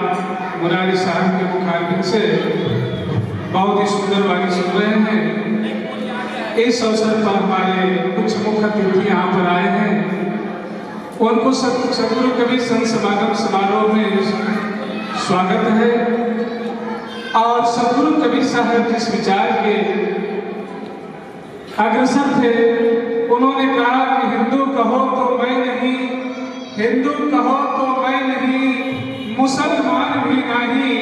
आप मुरारी साहब के मुखारबिन से बहुत ही सुंदर वाणी सुन रहे हैं। इस अवसर पर हमारे कुछ मुख्य अतिथि यहाँ पर आए हैं। उनको सदगुरु कबीर संत समागम समारोह में स्वागत है। और सदगुरु कबीर साहब जिस विचार के अग्रसर थे, उन्होंने कहा कि हिंदू कहो तो मैं नहीं, हिंदू कहो तो मैं नहीं, मुसलमान भी नहीं,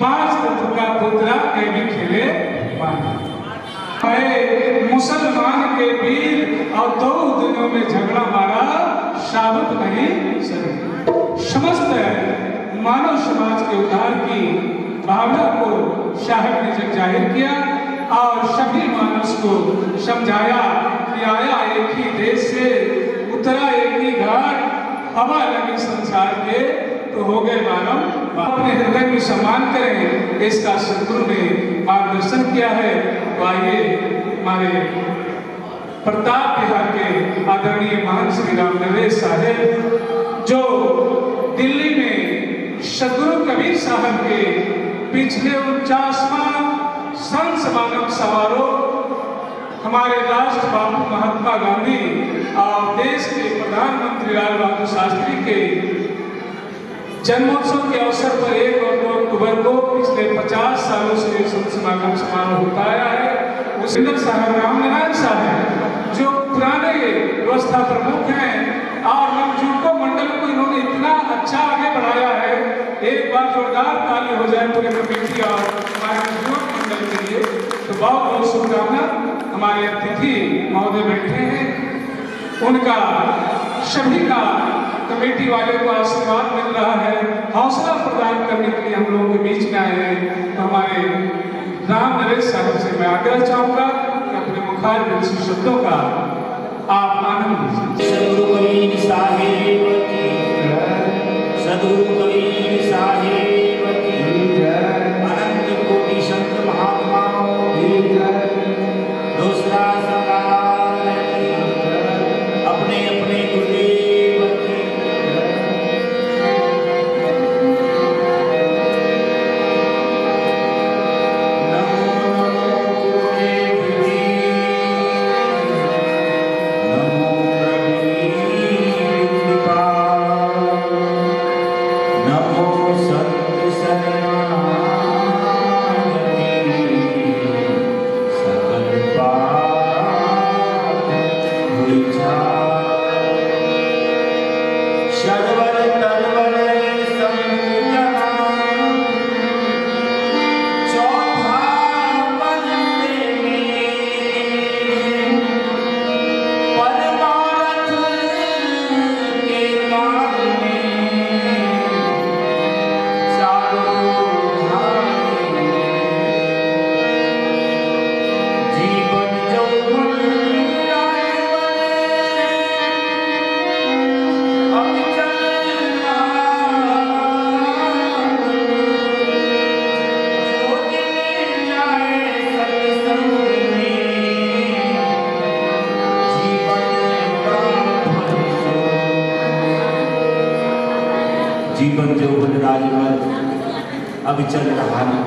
पांच तत्व का पुतला के भी खेले मुसलमान के वीर और दो दिनों में झगड़ा मारा, शाबत नहीं सही। समस्त मानव समाज के उद्धार की भावना को साहब ने जब जाहिर किया और सभी मानस को समझाया कि आया एक ही देश से, उतरा एक ही घाट, हवा लगी संसार के, तो हो गए मानव। अपने हृदय में सम्मान करें, इसका सदगुरु ने मार्गदर्शन किया है। तो आइए हमारे प्रताप बिहार के आदरणीय महान श्री राम नरेश साहेब, जो दिल्ली में सदगुरु कबीर साहब के पिछले 49वां संत समागम समारोह हमारे राष्ट्र बाबू महात्मा गांधी और देश के प्रधानमंत्री लाल बहादुर शास्त्री के जन्मोत्सव के अवसर पर 1 और 2 अक्टूबर को पिछले 50 सालों से संत समागम समारोह होता आया है। उस साहब रामनारायण साहब जो पुराने व्यवस्था प्रमुख हैं और नवजुटको मंडल को इन्होंने इतना अच्छा आगे बढ़ाया है। एक बार जोरदार ताली हो जाए पूरे कमेटी और हमारे नवजुटको मंडल के लिए। तो बहुत बहुत शुभकामना। हमारे अतिथि महोदय बैठे हैं, उनका सभी का कमेटी वाले को आशीर्वाद मिल रहा है, हौसला प्रदान करने के लिए हम लोगों के बीच में आए हैं। तो हमारे राम नरेश साहब से मैं आग्रह चाहूंगा कि अपने मुखारबिन से शब्दों का आप आनंद लीजिए। सदगुरु कबीर साहेब की सदगुरु कबीर साहेब की अनंत कोटि संत महात्माओं की दूसरा सकाल अपने अपने गुरुदेव की जीवन जो राजमल अब चल रहा है,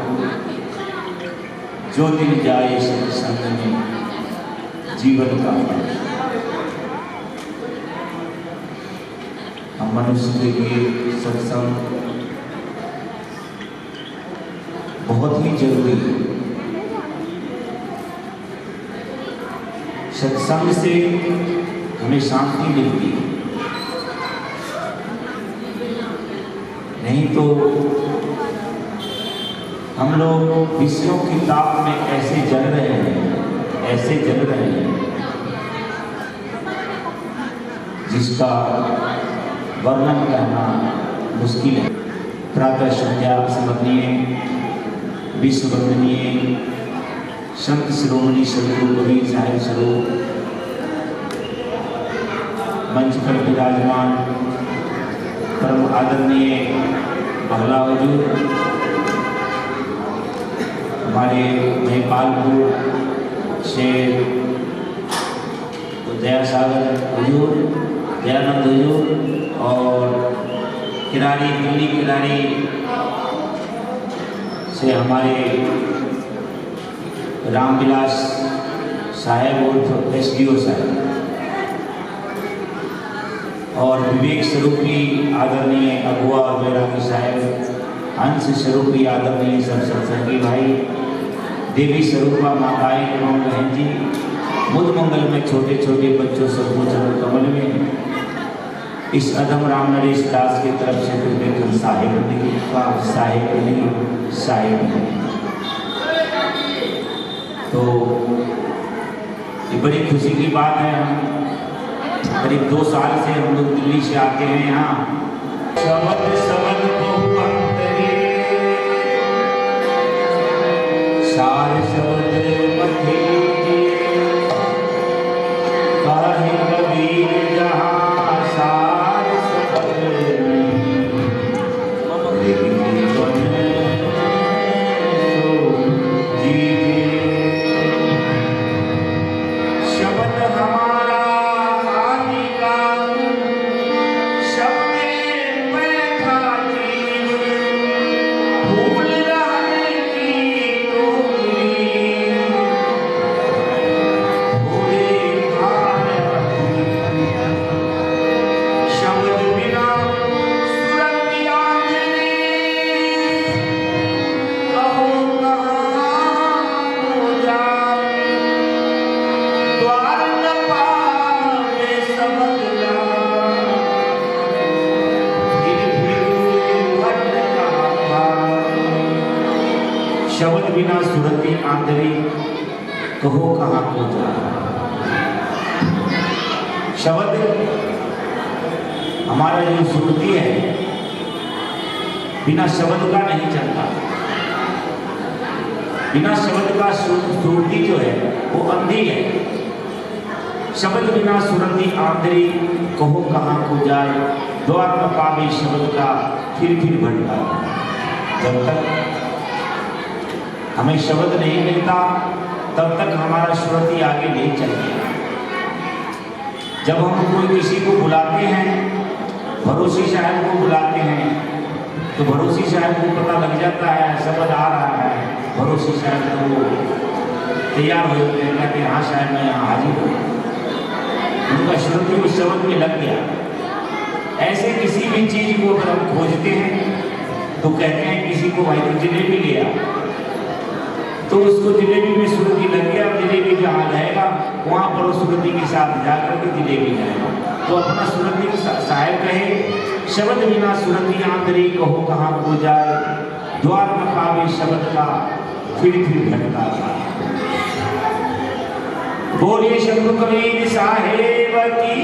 जो दिन जाए सत्संग में जीवन का। हम मनुष्य के लिए सत्संग बहुत ही जरूरी है। सत्संग से हमें शांति मिलती है, नहीं तो हम लोग विषयों की ताप में ऐसे जल रहे हैं, ऐसे जल रहे हैं जिसका वर्णन करना मुश्किल है। प्रातः संध्या स्मरणीय विश्व वंदनीय संत शिरोमणि सदगुरु कबीर साहिब स्वरूप मंच पर विराजमान परम आदरणीय बहला हुजूर, हमारे महिपालपुर से दया सागर हुजूर, दयानंद हुजूर और किरारी दिल्ली किरारी से हमारे रामविलास साहेब उर्फ SDO साहब और विवेक स्वरूपी आदरणीय अगुआ बैरागी साहब, हंस स्वरूपी आदरणीय सब सत्संगी भाई, देवी स्वरूपा माताएं एवं बहन जी, मुद मंगल में छोटे छोटे बच्चों सबको चरण कमल में इस अधम राम नरेश दास की तरफ से विवेक साहेब तो ये बड़ी खुशी की बात है। हम करीब 2 साल से हम लोग दिल्ली से आते हैं यहाँ। शब्द शब्द सार शब्द काहे कबीर जहाँ सार शब्द शब्द हमारा आदि का शब्द बैठा जीव भूल रहने की टोकरी भूले शब्द बिना सुरत आंगने कहो कहाँ हो जाए द्वार न पावे शब्द का शब्द बिना सुरती आंतरी कहो कहाँ को जाए। शब्द हमारा जो सुरती है बिना शब्द का नहीं चलता। बिना शब्द का सुरती जो है वो अंधी है। शब्द बिना सुरती आंतरी कहो कहाँ को जाए द्वार न पावे शब्द का फिर भटका। जब तक हमें शब्द नहीं मिलता तब तक हमारा सुरती आगे नहीं चलती। जब हम कोई किसी को बुलाते हैं, भरोसी साहब को बुलाते हैं, तो भरोसी साहब को पता लग जाता है शब्द आ रहा है। भरोसी साहब को तैयार हो जाते हैं, कहते हैं हाँ साहब मैं यहाँ हाजिर हूँ। उनका श्रुति उस शब्द में लग गया। ऐसे किसी भी चीज को अगर हम खोजते हैं तो कहते हैं किसी को भाई तो जलेबी लिया, तो उसको जलेबी में श्रुति लग गया। जलेबी जहाँ रहेगा वहाँ पर उस श्रुति के साथ जाकर के जलेबी जाएगा। तो अपना श्रुति साहेब कहे शब्द बिना श्रुति आंतरी कहो कहाँ को जाए द्वार न पावे शब्द का फिर घटता। बोलिए शंभु कबीर साहेब की।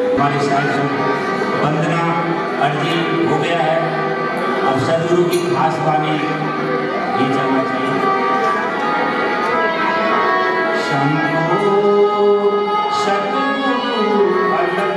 हमारे साहिब वंदना अर्जी हो गया है। अब सदगुरु की खास वाणी ये चलना चाहिए। शंभो सतगुरु अलग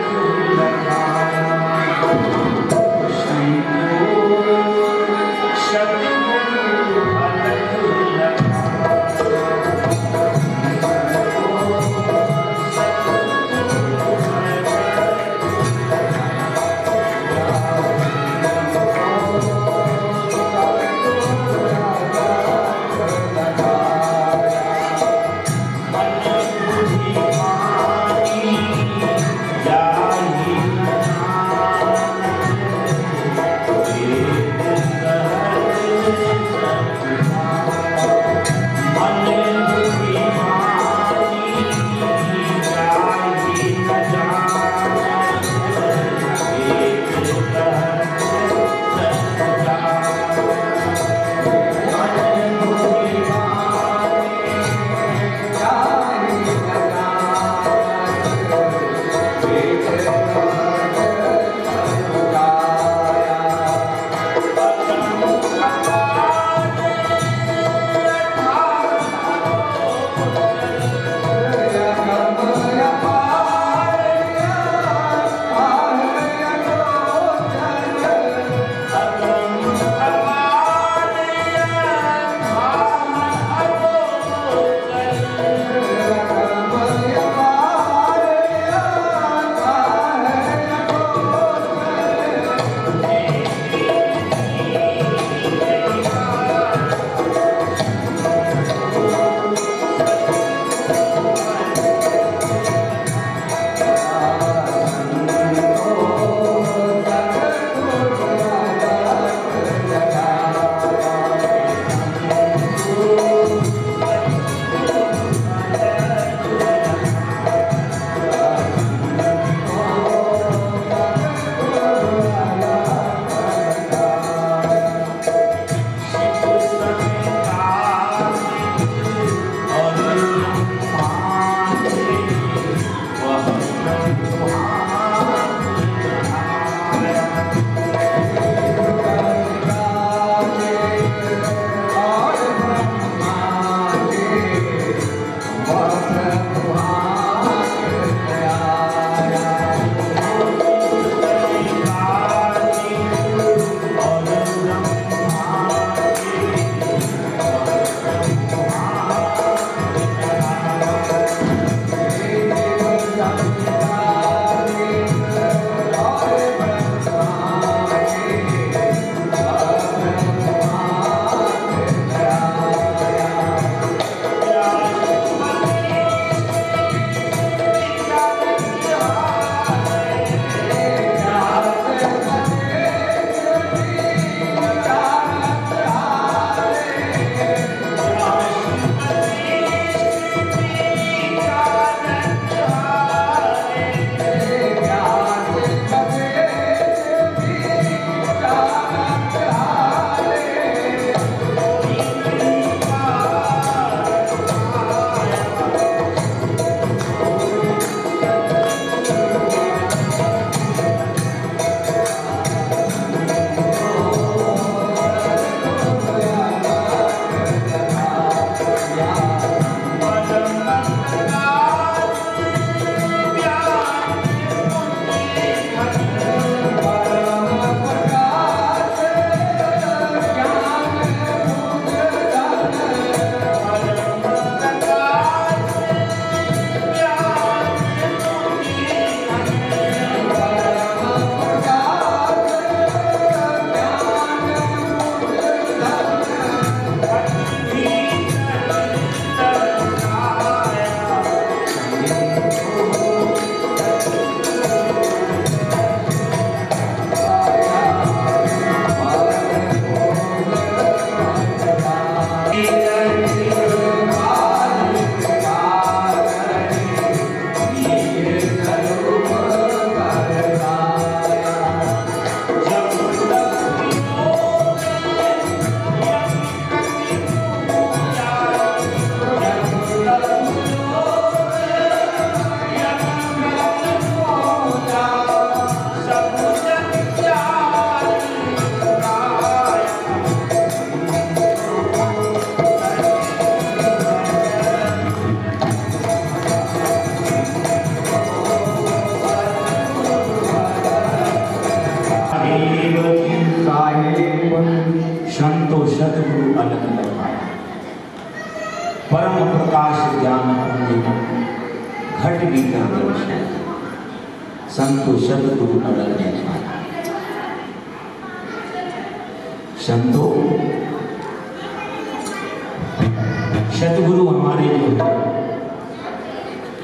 परम प्रकाश ज्ञान पुंज घट भीतर दर्शन संतो सदगुरु अनन्य पाया। संतो सदगुरु हमारे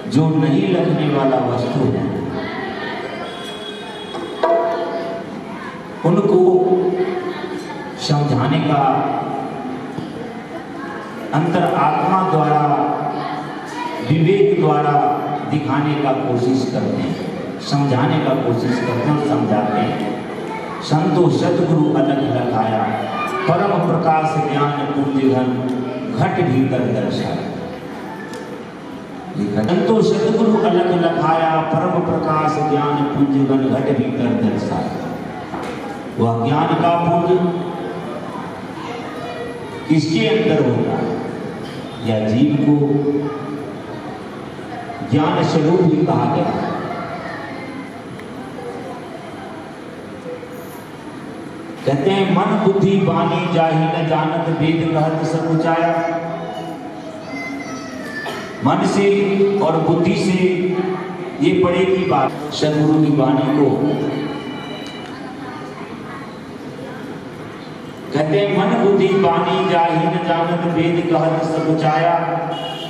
जो नहीं लगने वाला वस्तु है उनको समझाने का अंतर आत्मा द्वारा विवेक द्वारा दिखाने का कोशिश करते हैं, समझाने का कोशिश करते हैं, समझाते हैं। संतो सदगुरु अलग लगाया परम प्रकाश ज्ञान पुंजघन घट भीतर दर्शाया। संतो सदगुरु अलग लगाया परम प्रकाश ज्ञान पुंजघन घट भीतर दर्शाया। वह ज्ञान का पुंज किसके अंदर होता है? या जीव को ज्ञान स्वरूप ही कहा गया है। कहते हैं मन बुद्धि वाणी जाहि न जानत वेद कहत सब ऊंचाया। मन से और बुद्धि से ये पढ़े की बात सदगुरु की वाणी को कहते हैं मन बुद्धि वाणी जाहि न जानत वेद कहत सब ऊंचाया।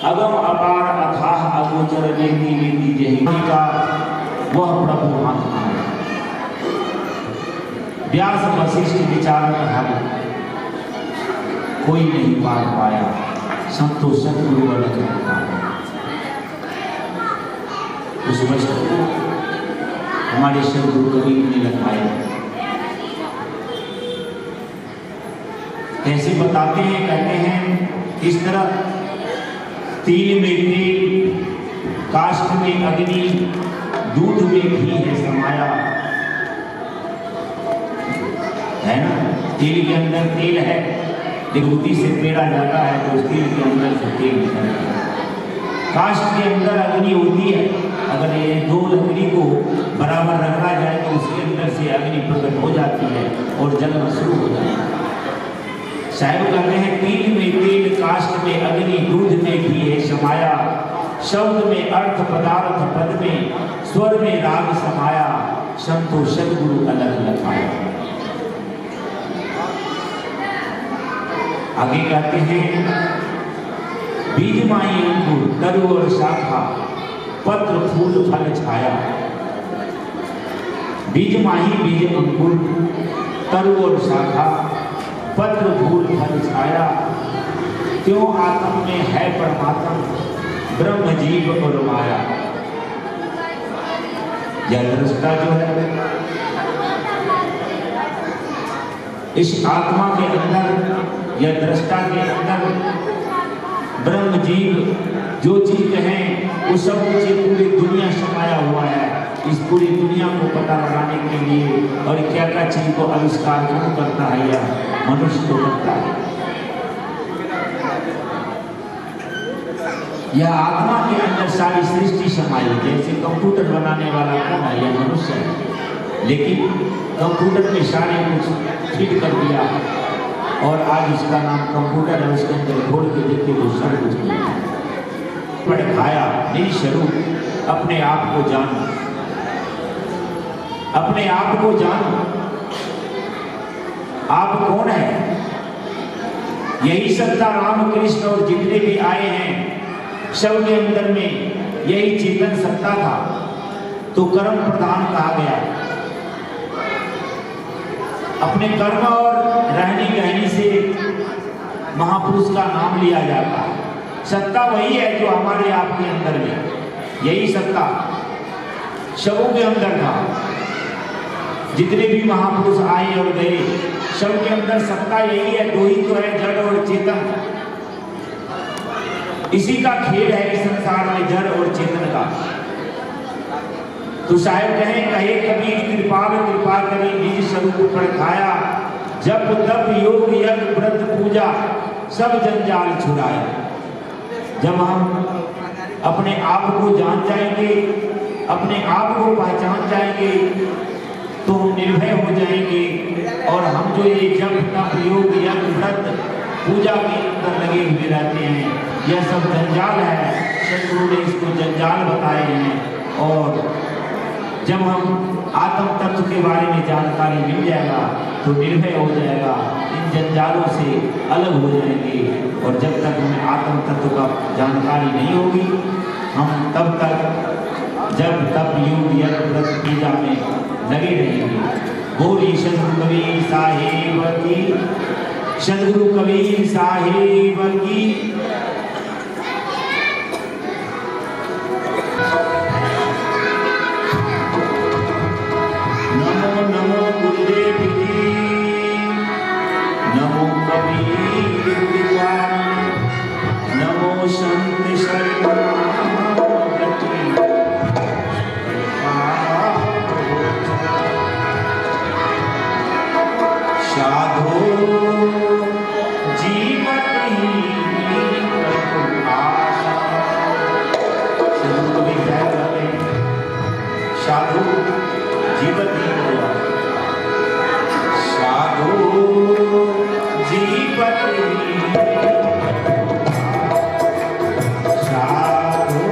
अगम अपार अथाह अगोचर लेती लेती जही का वह प्रभु महात्मा। व्यास वशिष्ठ विचार हल कोई नहीं पार पाया संतो सदगुरु अलग लगाया। उस वस्तु को हमारे सदगुरु कबीर ने लगाया। कैसे बताते हैं? कहते हैं इस तरह तिल में तेल, काष्ठ में अग्नि, दूध में घी है समाया। है ना? तिल के अंदर तेल है, दूधी से पेड़ा जाता है तो उस तिल के अंदर से तेल निकलता है। काष्ठ के अंदर अग्नि होती है, अगर ये दो लकड़ी को बराबर रखा जाए तो उसके अंदर से अग्नि प्रकट हो जाती है और जलना शुरू हो जाता है। साहिब कहते हैं तिल में तेल, काष्ठ में अग्नि, दूध में घी है समाया। शब्द में अर्थ पदार्थ, पद में स्वर में राग समाया। संतो सदगुरु अलग लगाया। आगे कहते हैं बीज माई अंकुर तरु और शाखा पत्र फूल फल छाया। बीज माही बीज अंकुर तरु और शाखा पत्र फूल फल छाया। क्यों आत्म में है परमात्मा ब्रह्म जीव और माया। यह दृष्टा जो है इस आत्मा के अंदर, यह दृष्टा के अंदर ब्रह्म जीव जो चीज है वो सब कुछ पूरी दुनिया समाया हुआ है। इस पूरी दुनिया को पता लगाने के लिए और क्या क्या चीज को आविष्कार कौन करता है? या मनुष्य को करता है। यह आत्मा के अंदर सारी सृष्टि समाई है। जैसे कंप्यूटर बनाने वाला कौन है? यह मनुष्य है। लेकिन कंप्यूटर में सारे कुछ फिट कर दिया और आज इसका नाम कंप्यूटर है। उसके अंदर खोल के देखते तो सब कुछ पढ़ाया। निस्वरूप अपने आप को जानो, अपने आप को जानो। आप कौन है? यही सत्ता राम कृष्ण और जितने भी आए हैं सब के अंदर में यही चेतन सत्ता था। तो कर्म प्रधान कहा गया। अपने कर्म और रहनी गहनी से महापुरुष का नाम लिया जाता है। सत्ता वही है जो हमारे आप के अंदर में, यही सत्ता सबों के अंदर था। जितने भी महापुरुष आए और गए सब के अंदर सत्ता यही है। दो ही तो है, जड़ और चेतन। इसी का खेल है इस संसार में, जड़ और चेतन का। तो साहेब कहे कबीर कृपाल कृपा करी निज स्वरूप पर खाया। जब तब योग यज्ञ व्रत पूजा सब जंजाल छुड़ाया। जब हम अपने आप को जान जाएंगे, अपने आप को पहचान जाएंगे तो हम निर्भय हो जाएंगे। और हम जो ये जब तब योग यज्ञ व्रत पूजा के अंदर लगे हुए रहते हैं यह सब जंजाल है। सदगुरु ने इसको जंजाल बताए हैं। और जब हम आत्म तत्व के बारे में जानकारी मिल जाएगा तो निर्भय हो जाएगा, इन जंजालों से अलग हो जाएंगे। और जब तक हमें आत्म तत्व का जानकारी नहीं होगी, हम तब तक जब तब योग यज्ञ व्रत पूजा में लगे रहेंगे। बोली सदगुरु कबीर साहिब की, सदगुरु कबीर साहिब की। नमो नमो गुरुदेव जी, नमो कबीर विद्वान, नमो संत शरणागति। साधो जीवन ही आशा। सदगुरु कबीर साहब कहते हैं, साधु जीवन ही साधु जीवन साधु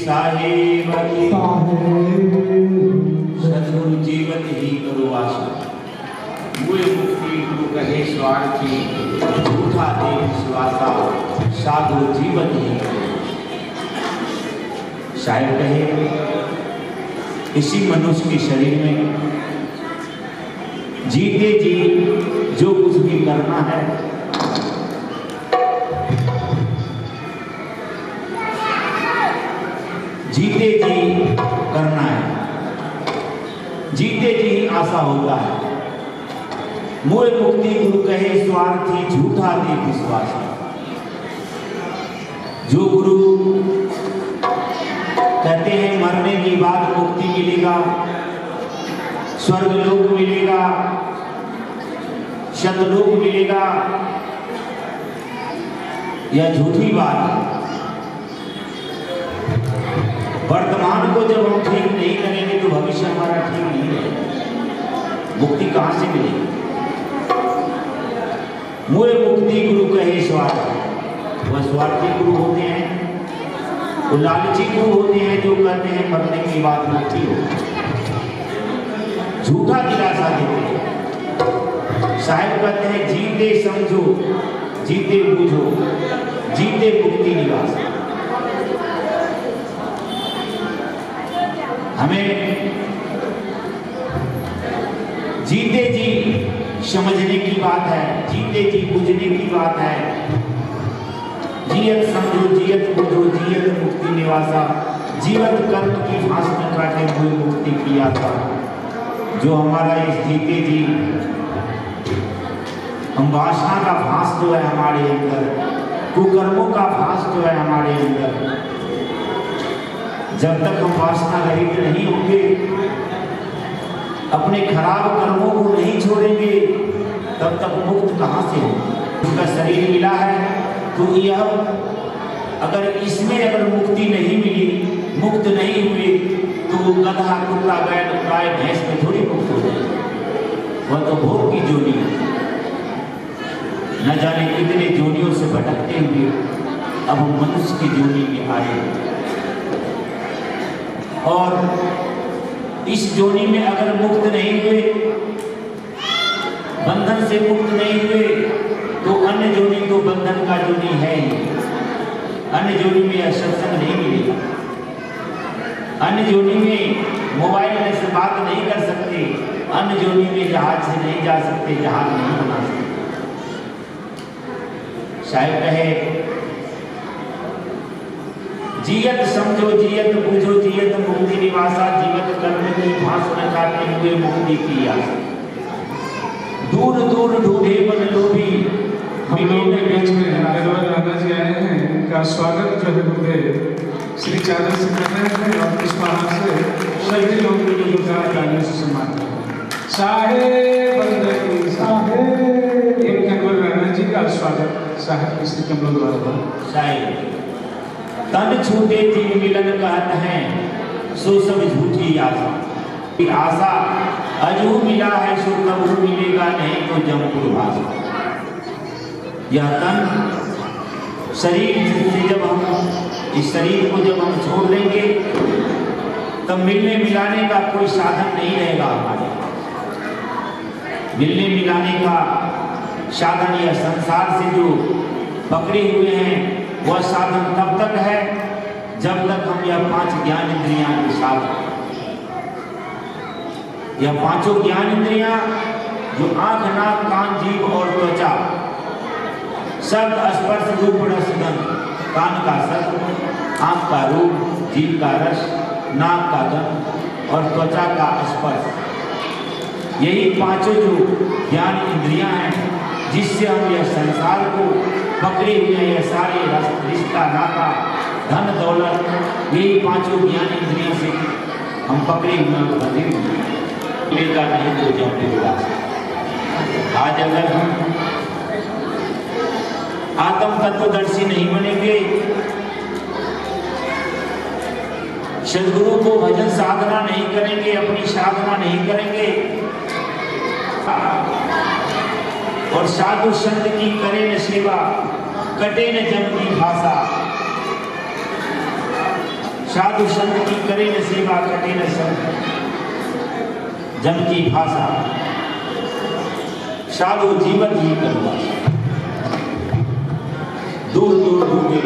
साहेब की सद्गुरु जीवन ही करो आशा। हुए मुक्ति गुरु कहे स्वार्थी, झूठा दे विश्वासा, साधु जीवन ही करो। शायद कहे इसी मनुष्य के शरीर में जीते जी जो कुछ भी करना है, जीते जी करना है, जीते जी आशा होता है। मोह मुक्ति गुरु कहे स्वार्थी, झूठा दे विश्वास। जो गुरु कहते हैं मरने के बाद मुक्ति मिलेगा, स्वर्ग लोक मिलेगा, शतलोक मिलेगा, यह झूठी बात है। वर्तमान को जब हम ठीक नहीं करेंगे तो भविष्य हमारा ठीक नहीं रहेगा। मुक्ति कहां से मिलेगी? मोह मुक्ति गुरु कहे स्वार्थी। वह स्वार्थी गुरु होते हैं, वो लालची गुरु होते हैं जो कहते हैं मरने की बात मुक्ति हो, झूठा दिलासा देते हैं। साहिब कहते हैं जीते समझो, जीते बूझो, जीते मुक्ति निवास। हमें जीते जी समझने की बात है, जीते जी बुझने की बात है। जियत समझो, जियत बुझो, जियत मुक्ति निवासा। जीवत कर्म की फांस न काटे हुए मुक्ति की आशा। जो हमारा इस जीते जी हम वासना का फांस जो है हमारे अंदर, कुकर्मों का फांस जो है हमारे अंदर, जब तक हम वासना रहित नहीं होंगे, अपने खराब कर्मों को नहीं छोड़ेंगे, तब तक मुक्त कहां से हो? उसका शरीर मिला है तो यह अगर इसमें अगर मुक्ति नहीं मिली, मुक्त नहीं हुए, तो गधा कुत्ता बैल गाय भैंस में थोड़ी मुक्त हो जाए। वह तो भोग की जोनी है। न जाने कितने जोनियों से भटकते हुए अब हम मनुष्य की जोनी में आए, और इस जोनी में अगर मुक्त नहीं हुए, बंधन से मुक्त नहीं हुए, तो अन्य जोनी तो बंधन का जोनी है ही। अन्य जोनी में सत्संग नहीं मिलेगा, अन्य जोनी में मोबाइल में से बात नहीं कर सकते, अन्य जोनी में जहाज से नहीं जा सकते, जहाज नहीं बना सकते। शायद कहे जियत समझो, जियत बुझो, जियत मुक्ति निवासा। जीवत कर्म की फांस न काटे हुए मुक्ति की आशा। दूर दूर ढूंढे मन लोभी। हम लोगों के बीच में नरवर राणा जी आए हैं, इनका स्वागत जो है गुरुदेव श्री चादर से कर रहे हैं, और इस बाहर से सभी लोग तालियों से सम्मान कर रहे हैं। साहेब बंदगी साहेब, एक नरवर राणा जी का स्वागत साहेब श्री कमलों द्वारा। साहेब तन छूटे जीव मिलन कहत हैं, सो सब झूठी आशा। आशा अजू मिला है सो तब मिलेगा, नहीं तो जमपुर भाषा। यह तन शरीर से जब हम इस शरीर को जब हम छोड़ देंगे, तब मिलने मिलाने का कोई साधन नहीं रहेगा हमारे। मिलने मिलाने का साधन यह संसार से जो पकड़े हुए हैं, वह साधन तब तक है जब तक हम यह 5 ज्ञान इंद्रियां के साथ, यह 5 ज्ञान इंद्रियां जो आंख, नाक, कान, जीभ और त्वचा, शब्द, स्पर्श, रूप, रस, गंध, कान का शब्द, आंख का रूप, जीभ का रस, नाक का गंध और त्वचा का स्पर्श, यही 5 जो ज्ञान इंद्रियां हैं जिससे हम यह संसार को पकड़े हुए हैं। यह सारे रिश्ता, नाता, धन, दौलत, यही 5 ज्ञान इंद्रियों से हम पकड़े हुए हैं, बंधे हुए हैं। लेगा नहीं तो जमपुर। आज अगर हम आत्म तत्वदर्शी नहीं बनेंगे, सदगुरु को भजन साधना नहीं करेंगे, अपनी साधना नहीं करेंगे, और साधु संत की करें न सेवा, कटे न जम की भाषा। साधु संत की करे न सेवा कटे न संग जन की भाषा साधु जीवन ही करवा दूर दूर ढूंढे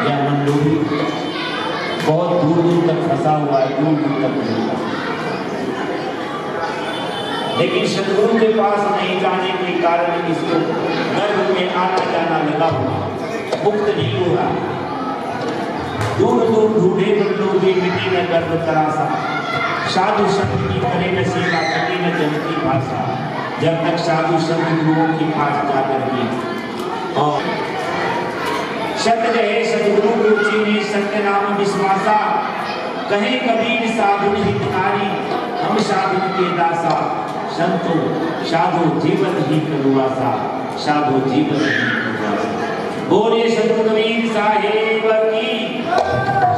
यह मंडोरी बहुत दूर दूर तक फंसा हुआ है, दूर दूर तक मिलता, लेकिन सदगुरु के पास नहीं जाने के कारण इसको गर्भ में आना जाना लगा हुआ, मुक्त नहीं हो रहा। दूर दूर ढूंढे मंडोरी मिटे न गर्भ तरासा साधु संत की करे न सेवा कटे न जन की भाषा। जब तक साधु संत गुरुओं के पास जाकर के और सत्य रहे सदगुरु रुचि ने सत्य नाम विश्वासा कहे कबीर साधु हितकारी हम साधु के दासा संतो साधु जीवन ही करुआसा साधु जीवन ही करुआसा। बोले सतगुरु कबीर साहेब की,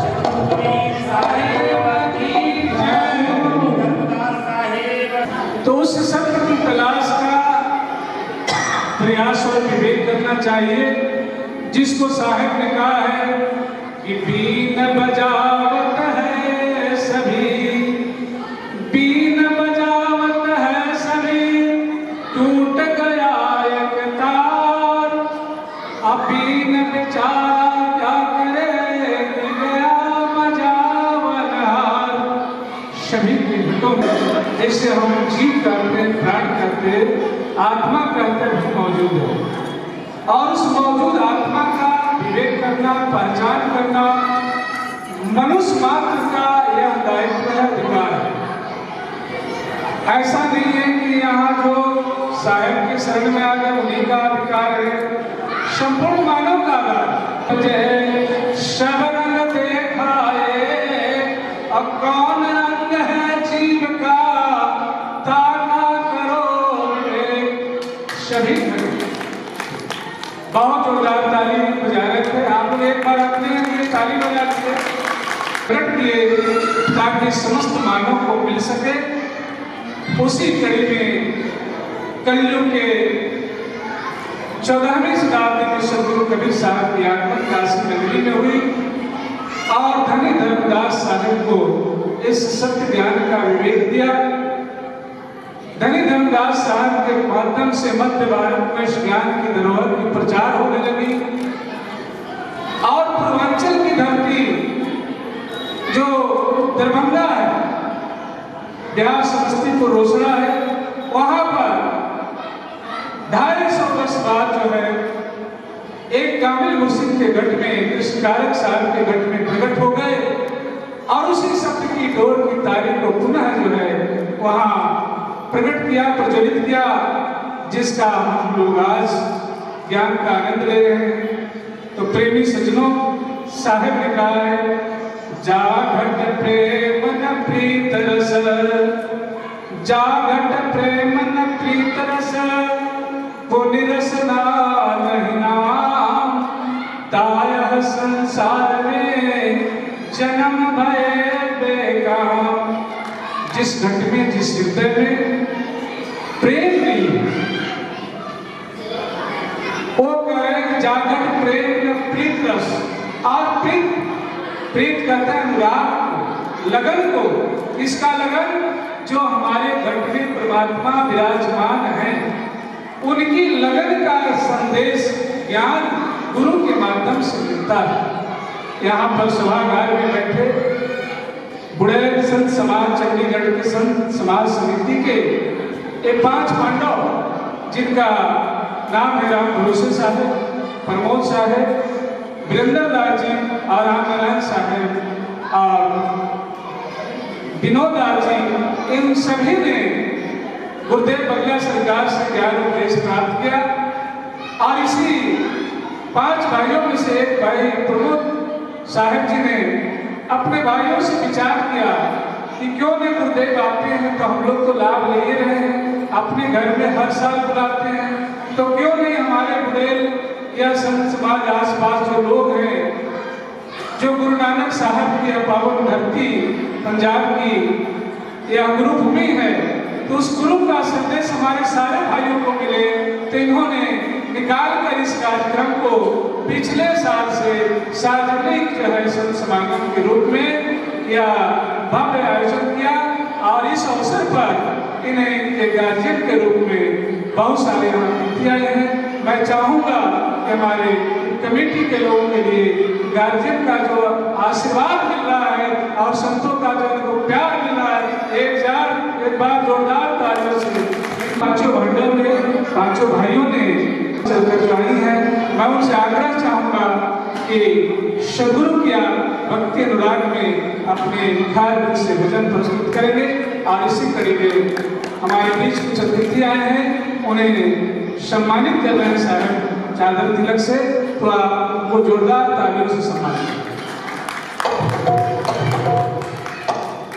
सतगुरु कबीर साहेब की जय, धर्मदास साहेब। तो उस सत्य की तलाश का प्रयास और विवेक करना चाहिए, जिसको साहिब ने कहा है कि बीन बजावत है सभी, बीन बजावत है सभी, टूट गया एक तार, अब बीन बेचारा क्या करे गया बजावनहार। सभी के हितों में जैसे हम जीव करते प्राण करते आत्मा करते भी मौजूद है, और उस मौजूद आत्मा का विवेक करना, पहचान करना मनुष्य मात्र का यह दायित्व है, अधिकार है। ऐसा नहीं है कि यहाँ जो साहिब के शरण में आ गए उन्हीं का अधिकार है, संपूर्ण मानव का अधिकार है। सब रंग देखा है अब कौन रंग है जीव का, ताका करो सभी बहुत जोरदार ताली बजा रहे थे आप लोग, एक बार अपने लिए ताली बजा के प्रकट किए ताकि समस्त मानव को मिल सके। उसी कड़ी में कलयुग के 14वीं शताब्दी में सदगुरु कबीर साहब की आगमन काशी नगरी में हुई और धनी धर्मदास साहब को इस सत्य ज्ञान का विवेक दिया। धनी धर्मदास साहब के माध्यम से मध्य भारत में ज्ञान की धरोहर की प्रचार होने लगी और पूर्वांचल की धरती जो दरभंगा है, बिहार समस्तीपुर रोसड़ा है, वहां पर 250 वर्ष बाद जो है एक कामिल मुर्शिद के गढ़ में कृष्णकारक साहब के गढ़ में प्रकट हो गए और उसी सत्य की डोर की तारीख को पुनः जो है वहां प्रकट किया, प्रज्वलित किया, जिसका हम लोग आज ज्ञान का आनंद ले रहे हैं। तो प्रेमी सज्जनों, साहिब ने कहा है जागट प्रेम न प्रीत रस, जागट प्रेम न प्रीत रस, पुनि रस नहीं नाम, तायह संसार में जन्म भय बेकाम। जिस घट में, जिस हृदय में प्रेम नहीं है, वो कहे जागट प्रेम न प्रीत रस, और प्रीत कहता है अनुराग, लगन को। इसका लगन जो हमारे घट में परमात्मा विराजमान है, उनकी लगन का संदेश ज्ञान गुरु के माध्यम से मिलता है। यहाँ पर सभागार में बैठे बुढ़ेल संत समाज चंडीगढ़ के संत समाज समिति के ये 5 पांडव, जिनका नाम है राम भरोसे साहब, प्रमोद साहब, वीरेंद्र दास जी और रामनारायण साहब और विनोद दास जी, इन सभी ने गुरुदेव बगला सरकार से ज्ञान उपदेश प्राप्त किया। और इसी 5 भाइयों में से एक भाई प्रमोद साहब जी ने अपने भाइयों से विचार किया कि क्यों नहीं गुरुदेव आते हैं तो हम लोग तो लाभ ले ही रहे हैं, अपने घर में हर साल बुलाते हैं, तो क्यों नहीं हमारे बुढ़ेल या संत समाज आसपास जो लोग हैं, जो गुरु नानक साहब की पावन धरती पंजाब की यह गुरु भूमि है, तो उस गुरु का संदेश हमारे सारे भाइयों को मिले। तो इन्होंने निकाल कर इस कार्यक्रम को पिछले साल से सार्वजनिक जो है संत समागम के रूप में यह भव्य आयोजन किया और इस अवसर पर इन्हें एक गार्जियन के रूप में बहुत सारे यहाँ अतिथि आए हैं। मैं चाहूँगा कि हमारे कमेटी के लोगों के लिए गार्जियन का जो आशीर्वाद मिल रहा है और संतों का जो उनको प्यार मिल रहा है, एक बार जोरदार तालियों से पांचों भंडों ने, पांचों भाइयों ने चलकर जो आई है, मैं उनसे आग्रह चाहूँगा कि सदगुरु किया भक्ति अनुराग में अपने खाद्य से भोजन प्रस्तुत करेंगे। और इसी कड़ी में हमारे बीच कुछ अतिथि आए हैं, उन्हें सम्मानित कर रहे हैं साहब चादर तिलक से, तो आप उनको जोरदार तालियों से सम्मानित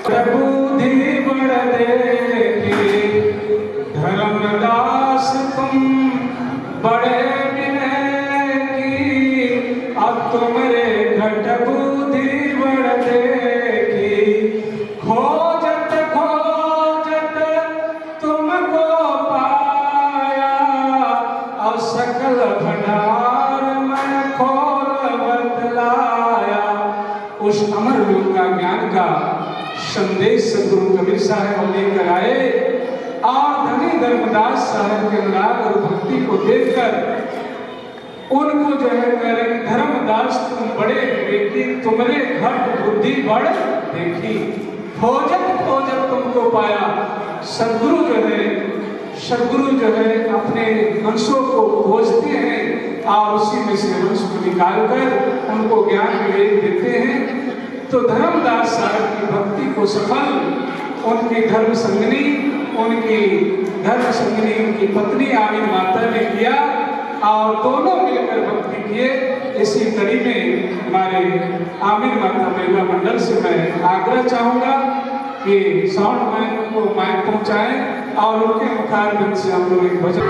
प्रबुद्धि बढ़ देखी धर्मदास तुम बड़े विनय की, अब तुमरे घट बुद्धि बढ़ देखी, खोजत खोजत तुमको पाया, और सकल भंडार में खोल बतलाया। उस अमर लोक का ज्ञान का संदेश सदगुरु कबीर साहब लेकर आए और धनी धर्मदास साहब के अनुराग और भक्ति को देखकर उनको जो है कह रहे धर्मदास तुम बड़े विवेकी, तुम्हारे घट बुद्धि बढ़ देखी, खोजत खोजत तुमको पाया। सदगुरु जो है अपने वंशों को खोजते हैं और उसी में से वंश को निकाल कर उनको ज्ञान विवेक देते हैं। तो धर्मदास साहब की भक्ति को सफल उनकी धर्म संगनी उनकी पत्नी आमिर माता ने किया और दोनों मिलकर भक्ति किए। इसी कड़ी में हमारे आमिर माता महिला मंडल से मैं आग्रह चाहूँगा कि साउंड मैन को माइक पहुँचाएं और उनके मुखारबिंद से हम लोग एक भजन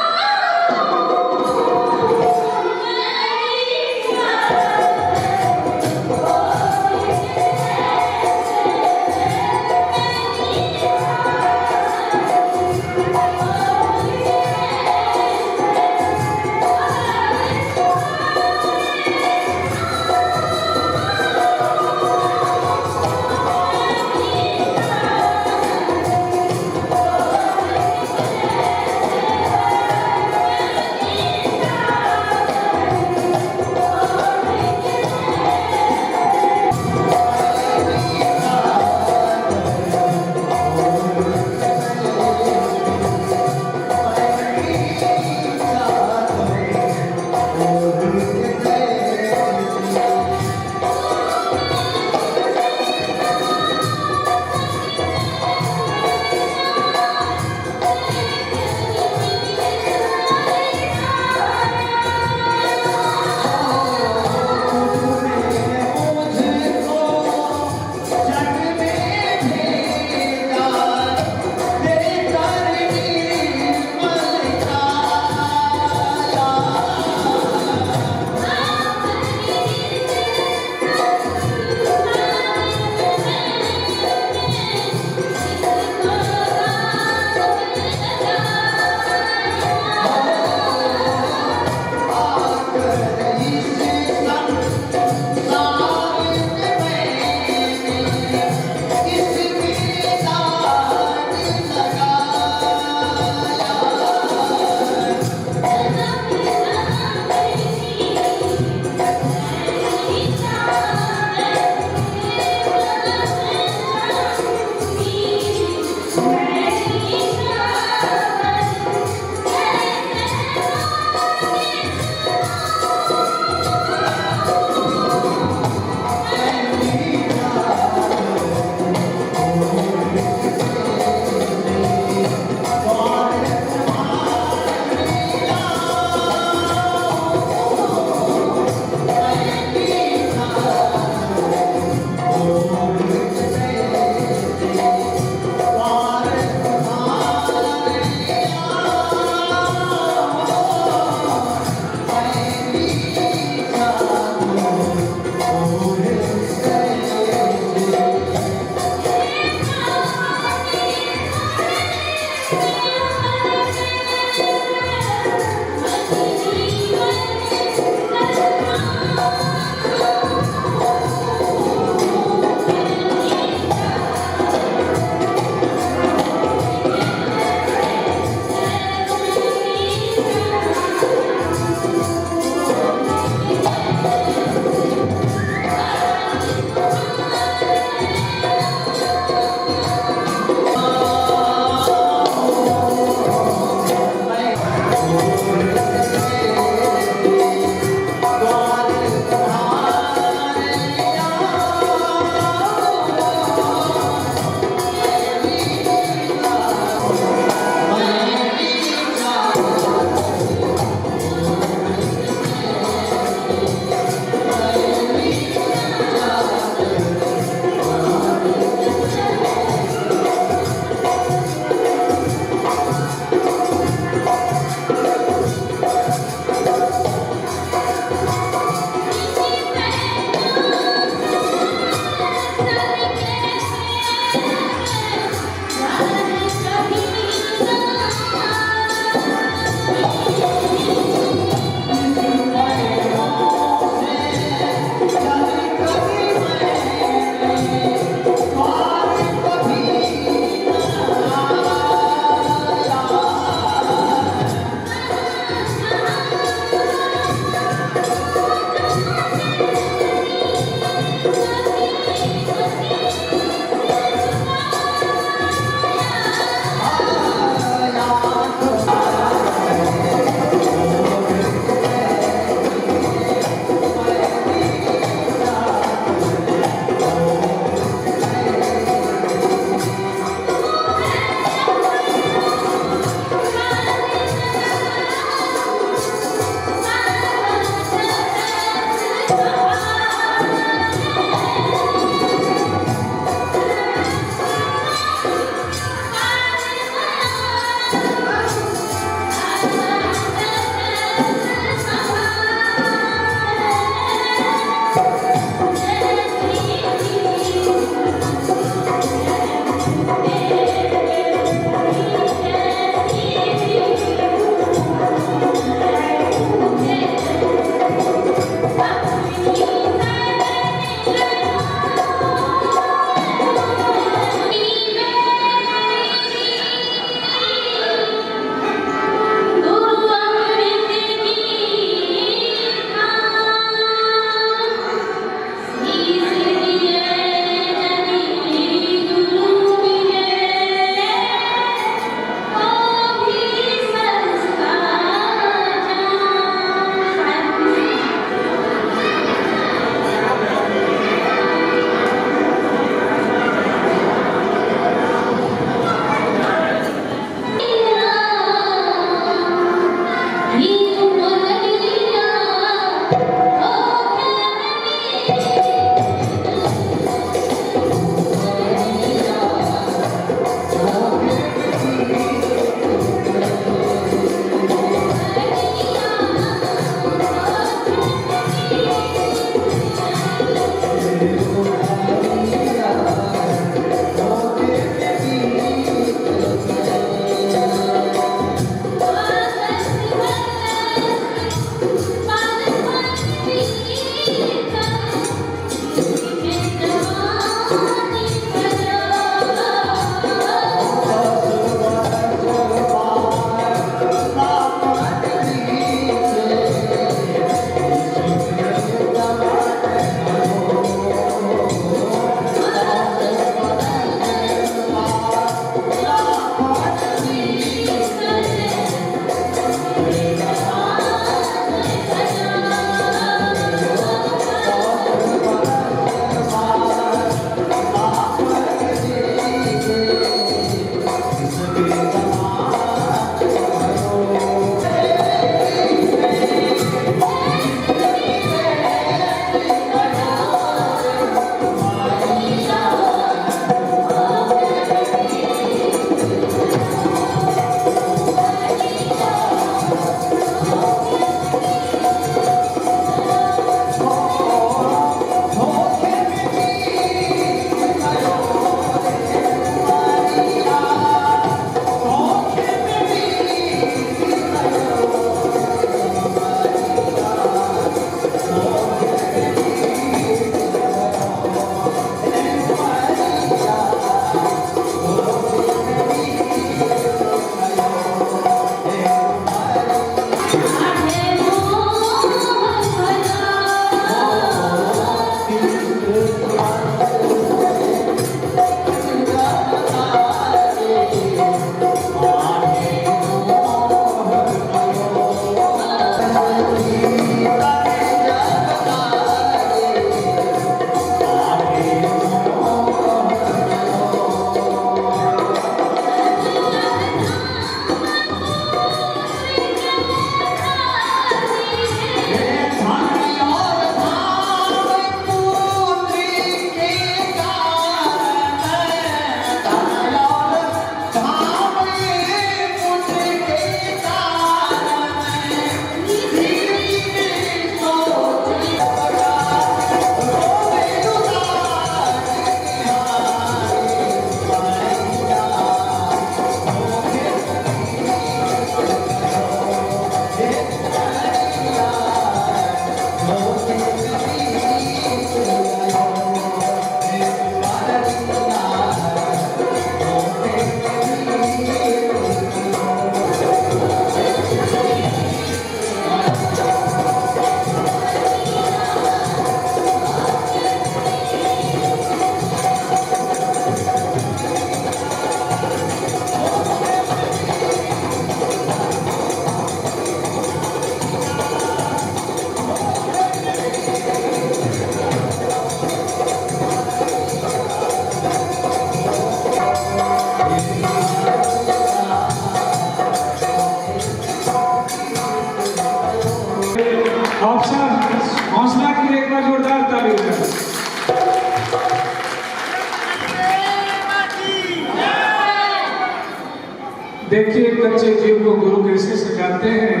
देखिए कच्चे जीव को गुरु कैसे सजाते हैं।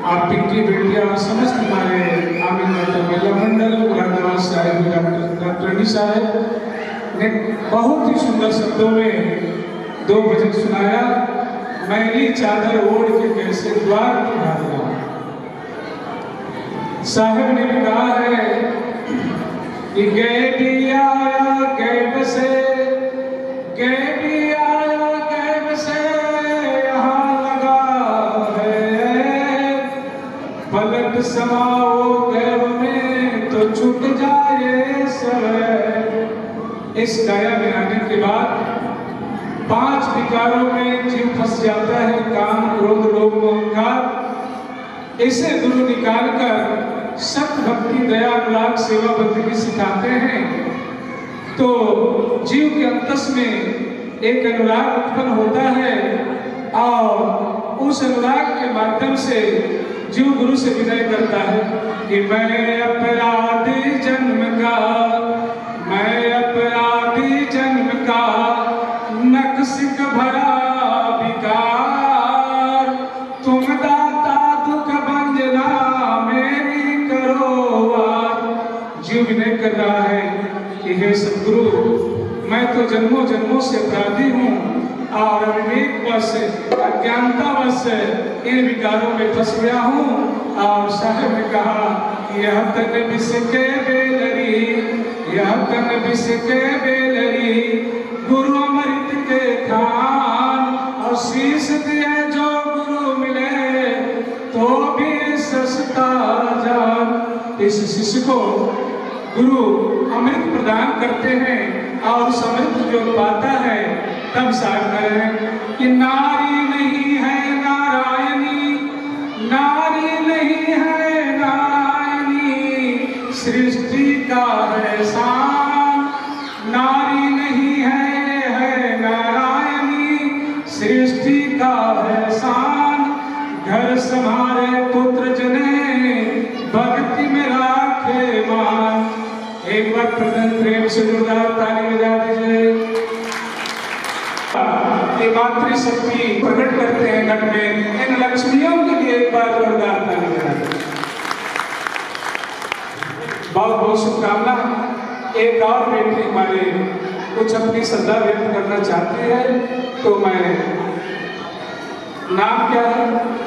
आप पिंकी बेटिया और समस्त हमारे आमिर महिला मंडल मुरादाबाद साहिब डॉक्टर साहब ने बहुत ही सुंदर शब्दों में 2 भजन सुनाया। मैली चादर ओढ़ के कैसे द्वार पर दिया। साहब ने भी कहा है कि गए भी आया गए बसे, गए भी आया गए बसे, यहाँ लगा है पलट समाओ गैब में तो छूट जाए सब। इस गाया में आने के बाद 5 विकारों में जीव फंस जाता है, काम क्रोध लोभ अहंकार। इसे गुरु निकाल कर सत्य भक्ति दया अनुराग सेवा बंदगी सिखाते हैं तो जीव के अंतस में एक अनुराग उत्पन्न होता है और उस अनुराग के माध्यम से जीव गुरु से विनय करता है कि मैं अपराधी जन्म का, मैं अपराधी जन्म का, नक्सिक भरा विकार, तुम दाता दुख भंजना मेरी करो वार। जीव विनय कर रहा है कि हे सदगुरु, मैं तो जन्मों जन्मों से अपराधी हूँ और अविवेकवश अज्ञानतावश इन विकारों में फंस गया हूँ। और साहब ने कहा, यह तन बिसके बेलरी, यह तन बिसके बेलरी, गुरु अमृत के खान, और शीश दिए जो गुरु मिले तो भी सस्ता जान। इस शिष्य को गुरु अमृत प्रदान करते हैं और उस अमृत जो पाता है तब साधना है कि नारी नहीं है नारायणी, नारी नहीं है नारायणी, सृष्टि का है शान। नारी नहीं है नारायणी, सृष्टि का है शान। घर संभारे पुत्र जने, भक्ति में राखे मान। एक बार प्रेम से जोरदार ताली बजा दीजिए। मातृशक्ति प्रकट करते हैं घट में, इन लक्ष्मियों के लिए एक बार जोरदार ताली बजा दीजिए। बहुत बहुत शुभकामना। एक और बेटी हमारे कुछ अपनी श्रद्धा व्यक्त करना चाहती है, तो मैं, नाम क्या है?